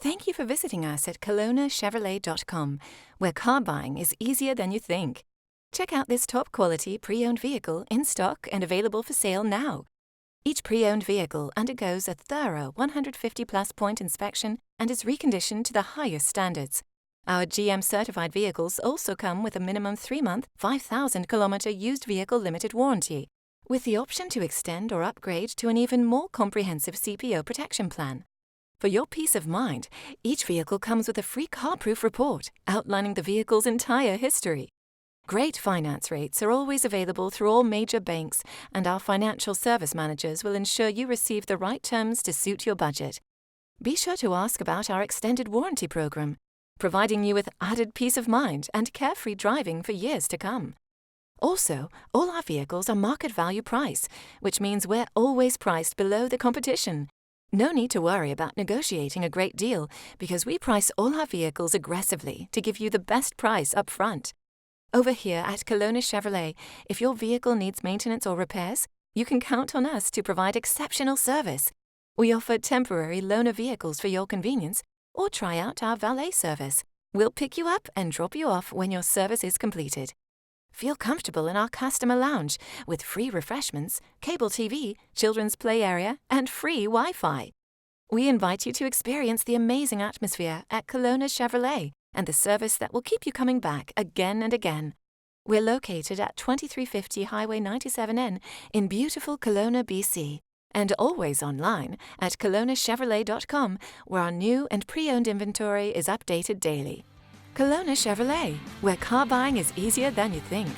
Thank you for visiting us at KelownaChevrolet.com, where car buying is easier than you think. Check out this top-quality pre-owned vehicle in stock and available for sale now. Each pre-owned vehicle undergoes a thorough 150-plus point inspection and is reconditioned to the highest standards. Our GM-certified vehicles also come with a minimum 3-month, 5,000-kilometer used vehicle limited warranty, with the option to extend or upgrade to an even more comprehensive CPO protection plan. For your peace of mind, each vehicle comes with a free car-proof report outlining the vehicle's entire history. Great finance rates are always available through all major banks, and our financial service managers will ensure you receive the right terms to suit your budget. Be sure to ask about our extended warranty program, providing you with added peace of mind and carefree driving for years to come. Also, all our vehicles are market value price, which means we're always priced below the competition. No need to worry about negotiating a great deal, because we price all our vehicles aggressively to give you the best price up front. Over here at Kelowna Chevrolet, if your vehicle needs maintenance or repairs, you can count on us to provide exceptional service. We offer temporary loaner vehicles for your convenience, or try out our valet service. We'll pick you up and drop you off when your service is completed. Feel comfortable in our customer lounge with free refreshments, cable TV, children's play area, and free Wi-Fi. We invite you to experience the amazing atmosphere at Kelowna Chevrolet and the service that will keep you coming back again and again. We're located at 2350 Highway 97N in beautiful Kelowna, BC, and always online at KelownaChevrolet.com, where our new and pre-owned inventory is updated daily. Kelowna Chevrolet, where car buying is easier than you think.